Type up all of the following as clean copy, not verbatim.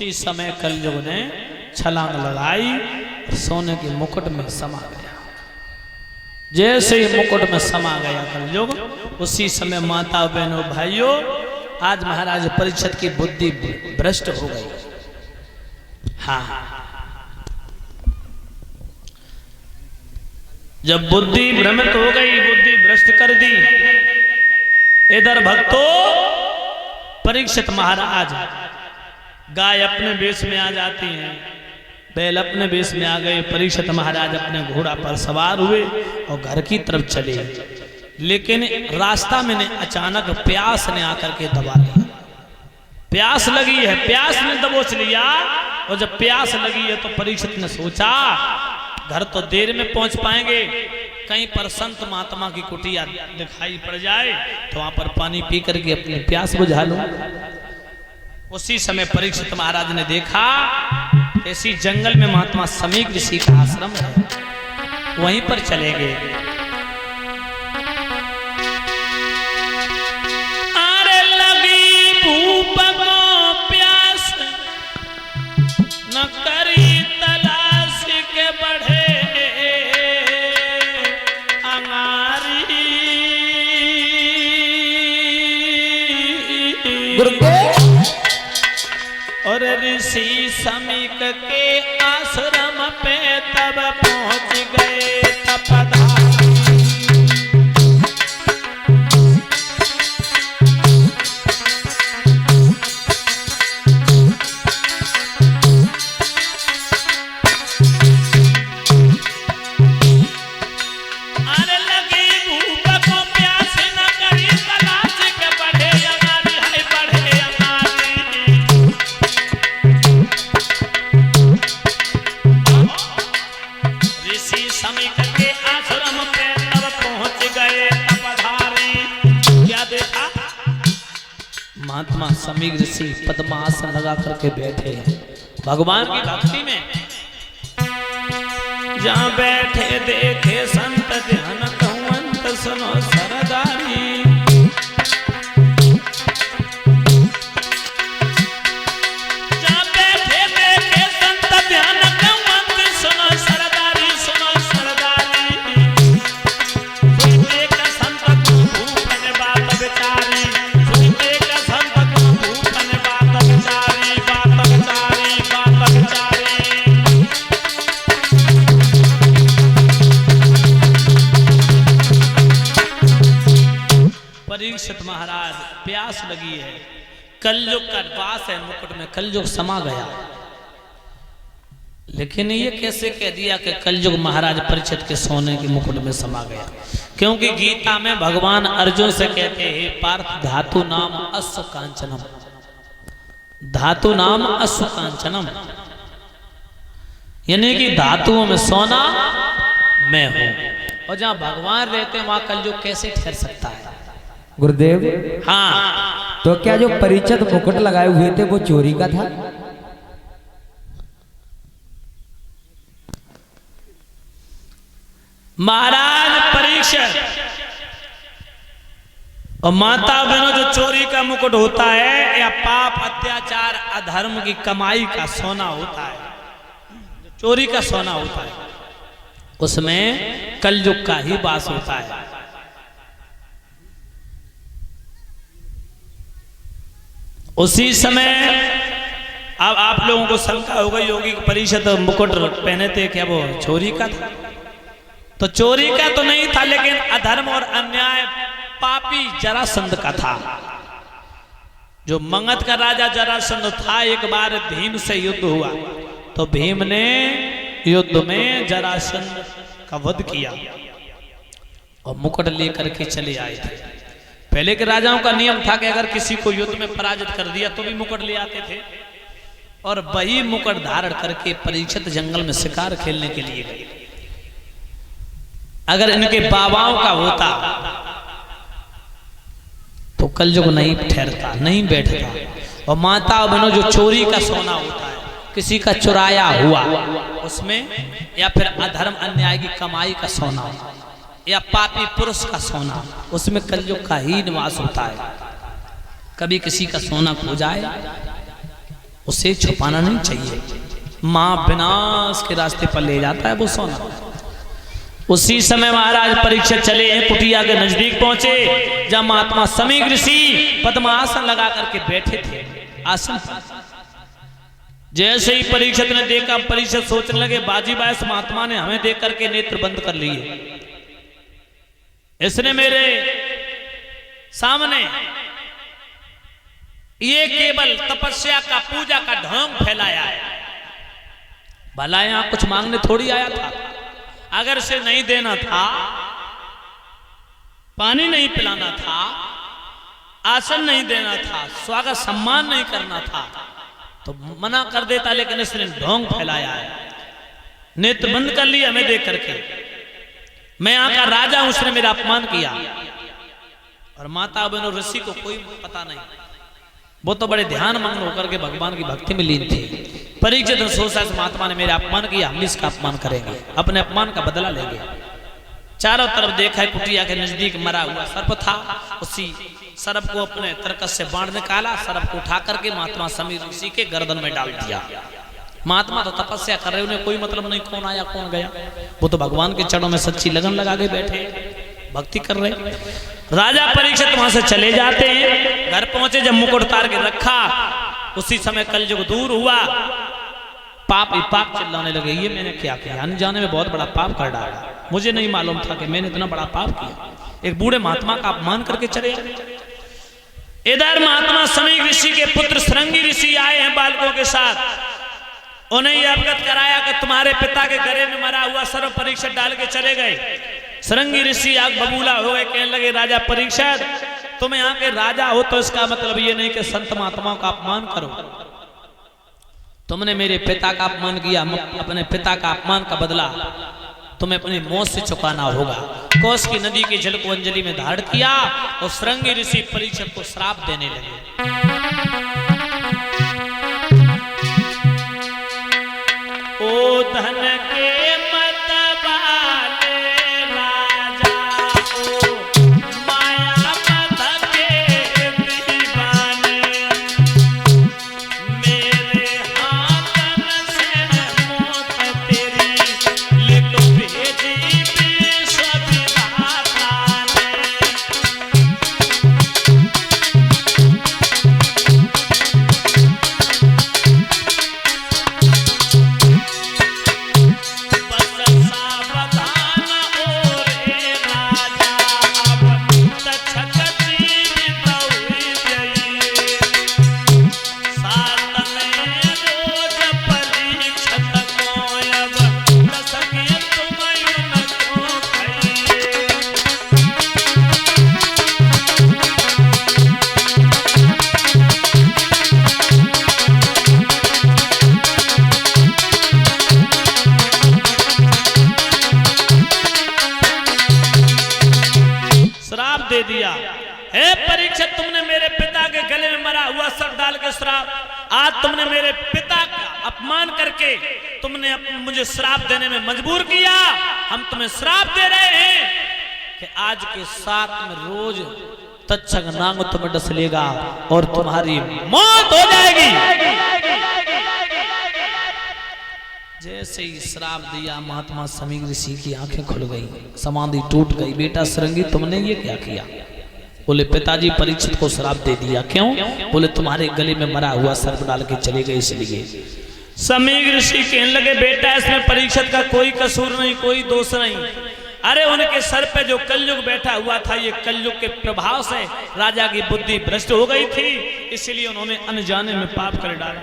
उसी समय कलयुग ने छलांग लगाई, सोने के मुकुट में समा गया। जैसे ही मुकुट में समा गया कलयुग, उसी समय माता बहनों भाइयों, आज महाराज परीक्षित की बुद्धि भ्रष्ट हो गई। हाँ, जब बुद्धि भ्रमित हो गई, बुद्धि भ्रष्ट कर दी। इधर भक्तों, परीक्षित महाराज, गाय अपने वेश में आ जाती हैं, बैल अपने वेश में आ गए। परीक्षित महाराज अपने घोड़ा पर सवार हुए और घर की तरफ चले, लेकिन रास्ता में अचानक प्यास ने आकर के दबा लिया। प्यास लगी है, प्यास ने दबोच लिया। और जब प्यास लगी है तो परीक्षित ने सोचा घर तो देर में पहुंच पाएंगे, कहीं पर संत महात्मा की कुटिया दिखाई पड़ जाए तो वहां पर पानी पी करके अपनी प्यास बुझा लूं। उसी समय परीक्षित महाराज ने देखा ऐसी जंगल में महात्मा समीक ऋषि का आश्रम है, वहीं पर चले गए। अरे लगी भूप को प्यास, न करी तलाश के बढ़े अंगारी। और ऋषि समीक के आश्रम पे तब पहुंच गए तपधारी। अरे लगी भूख को प्यास, न करी तलाश के बढ़े अंगारी, हाय बढ़े अंगारी। ऋषि समीक के आश्रम पे तब पहुंच गए तपधारी। क्या देखा? महात्मा समीक ऋषि पद्मासन लगा करके बैठे हैं भगवान की भक्ति में। जहाँ बैठे देखे संत ध्यान कहवंत, सुनो सरदारी। जहाँ बैठे देखे संत ध्यान कहवंत, सुनो सरदारी, सुनो सरदारी। सुनते का संत को भूपन बात विचारी, सुनते का संत को भूपन बात विचारी, बात विचारी, बात विचारी। परीक्षित महाराज, प्यास लगी है, कलयुग का वास है मुकुट में, कलयुग समा गया। लेकिन ये कैसे कह दिया कि कलयुग महाराज परीक्षित के सोने के मुकुट में समा गया? क्योंकि गीता में भगवान अर्जुन से कहते हैं, पार्थ धातु नाम अश्व कांचनम, धातु नाम अश्व कांचनम, यानी कि धातुओं में सोना मैं हूं। और जहां भगवान रहते हैं वहां कलयुग कैसे ठहर सकता है? गुरुदेव, हाँ, तो क्या जो परीक्षित मुकुट लगाए हुए थे वो चोरी का था? महाराज परीक्षित और माता बहनों, जो चोरी का मुकुट होता है या पाप अत्याचार अधर्म की कमाई का सोना होता है, जो चोरी का सोना होता है, उसमें कलयुग का ही वास होता है। उसी समय अब आप लोगों को शंका हो गई होगी कि परीक्षित मुकुट पहने थे, क्या वो चोरी का था? तो चोरी का तो नहीं था, लेकिन अधर्म और अन्याय पापी जरासंध का था। जो मगध का राजा जरासंध था, एक बार भीम से युद्ध हुआ तो भीम ने युद्ध में जरासंध का वध किया और मुकुट लेकर के चले आए थे। पहले के राजाओं का नियम था कि अगर किसी को युद्ध में पराजित कर दिया तो भी मुकुट ले आते थे, और वही मुकुट धारण करके परीक्षित जंगल में शिकार खेलने के लिए गए। अगर इनके बाबाओं का होता तो कलयुग नहीं ठहरता, नहीं बैठता। और माता बहनों, जो चोरी का सोना होता है, किसी का चुराया हुआ उसमें, या फिर अधर्म अन्याय की कमाई का सोना, या पापी पुरुष का सोना, उसमें कलयुग का ही निवास होता है। कभी किसी का सोना खो जाए उसे छुपाना नहीं चाहिए। मां विनाश के रास्ते पर ले जाता है वो सोना। उसी समय महाराज परीक्षित चले कुटिया के नजदीक पहुंचे, जब महात्मा समीक ऋषि पद्मासन लगा करके बैठे थे आसन पर। जैसे ही परीक्षित ने देखा, परीक्षित सोचने लगे बाजीबा इस महात्मा ने हमें देख करके नेत्र बंद कर लिए, इसने मेरे सामने ये केवल तपस्या का पूजा का ढोंग फैलाया है। भला यहां कुछ मांगने थोड़ी आया था। अगर से नहीं देना था, पानी नहीं पिलाना था, आसन नहीं देना था, स्वागत सम्मान नहीं करना था तो मना कर देता, लेकिन इसने ढोंग फैलाया है। नेत्र बंद कर लिया हमें देख करके। मैं यहाँ का राजा हूं, उसने मेरा अपमान किया। और माता बहनों ऋषि को कोई पता नहीं, वो तो बड़े ध्यान मग्न होकर के भगवान की भक्ति में लीन थे। परीक्षित ने सोचा इस महात्मा ने मेरा अपमान किया, हम इसका अपमान करेंगे, अपने अपमान का बदला लेंगे। चारों तरफ देखा, कुटिया के नजदीक मरा हुआ सर्प था। उसी सर्प को अपने तरकस से बाण निकाला, सर्प को उठा करके महात्मा समीर ऋषि के गर्दन में डाल दिया। महात्मा तो तपस्या कर रहे, उन्हें कोई मतलब नहीं कौन आया कौन गया, वो तो भगवान के चरणों में सच्ची लगन लगा के बैठे भक्ति कर रहे। राजा परीक्षित वहां से चले जाते हैं। घर पहुंचे, जब मुकुट उतार के रखा, उसी समय कलयुग दूर हुआ। पाप ही पाप चिल्लाने लगे, ये मैंने क्या किया, अनजाने में बहुत बड़ा पाप कर डाला, मुझे नहीं मालूम था कि मैंने इतना बड़ा पाप किया। एक बूढ़े महात्मा का अपमान करके चले। इधर महात्मा समीक ऋषि के पुत्र श्रृंगी ऋषि आए हैं बालकों के साथ। उन्हें यह अवगत कराया कि तुम्हारे पिता के गले में मरा हुआ सर्व परीक्षित डाल के चले गए। श्रृंगी ऋषि आग बबूला हो गए, कहने लगे राजा परीक्षित, तुम यहाँ के राजा हो तो इसका मतलब ये नहीं कि संत महात्माओं का अपमान करो। तुमने मेरे पिता का अपमान किया, अपने पिता का अपमान का बदला तुम्हें अपनी मौत से चुकाना होगा। कोस की नदी के जल को अंजलि में धारण किया और श्रृंगी ऋषि परीक्षित को श्राप देने लगे। ओ धन के मत वाले राजा, ओ माया मत के दीवाने, मेरे हाथन से मौत तेरी लिख भेजी विश्व विधाता ने। दे दिया, हे परीक्षित, तुमने मेरे पिता के गले में मरा हुआ सर्प डाल के श्राप, आज तुमने मेरे पिता का अपमान करके तुमने मुझे श्राप देने में मजबूर किया। हम तुम्हें श्राप दे रहे हैं कि आज के साथ में रोज तक्षक नांग तुम्हें डस लेगा और तुम्हारी मौत हो जाएगी। जैसे ही श्राप दिया, महात्मा समीक ऋषि की आंखें खुल गई, समाधि टूट गई। बेटा श्रृंगी, तुमने ये क्या किया? बोले पिताजी परीक्षित को श्राप दे दिया। क्यों? बोले तुम्हारे गले में मरा हुआ सर्प डाल के चले गए इसलिए। समीक ऋषि कहने लगे बेटा इसमें परीक्षित का कोई कसूर नहीं, कोई दोष नहीं। अरे उनके सर पे जो कलयुग बैठा हुआ था, ये कलयुग के प्रभाव से राजा की बुद्धि भ्रष्ट हो गई थी, इसलिए उन्होंने अनजाने में पाप कर डाला।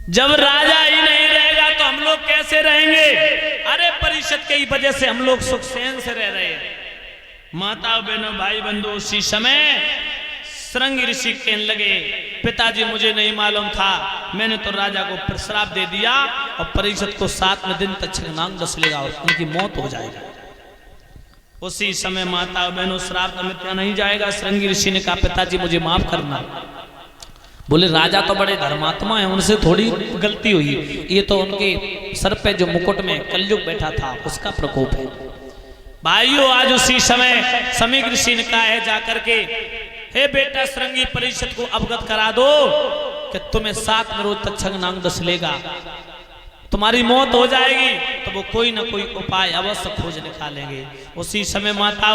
जब राजा ही नहीं रहेगा तो हम लोग कैसे रहेंगे? अरे परीक्षित की वजह से हम लोग सुख चैन से रह रहे हैं। माता बहनों भाई बंधु, उसी समय श्रृंगी ऋषि कहने लगे पिताजी मुझे नहीं मालूम था, मैंने तो राजा को श्राप दे दिया और परीक्षित को 7वें दिन तक नांग डस लेगा और उनकी मौत हो जाएगी। उसी समय माता बहनों श्राप मिथ्या नहीं जाएगा। श्रृंगी ऋषि ने कहा पिताजी मुझे माफ करना। बोले राजा तो बड़े धर्मात्मा है, उनसे थोड़ी गलती हुई, ये तो उनके सर पे जो मुकुट में कलयुग बैठा था उसका प्रकोप है। भाइयों आज उसी समय समीक ऋषि ने कहा है जाकर के हे बेटा श्रृंगी परीक्षित को अवगत करा दो कि तुम्हें 7 में रोज तक्षक नाग दस लेगा, तुम्हारी मौत हो जाएगी, तो वो कोई ना कोई उपाय अवश्य खोज निकालेंगे। उसी समय माता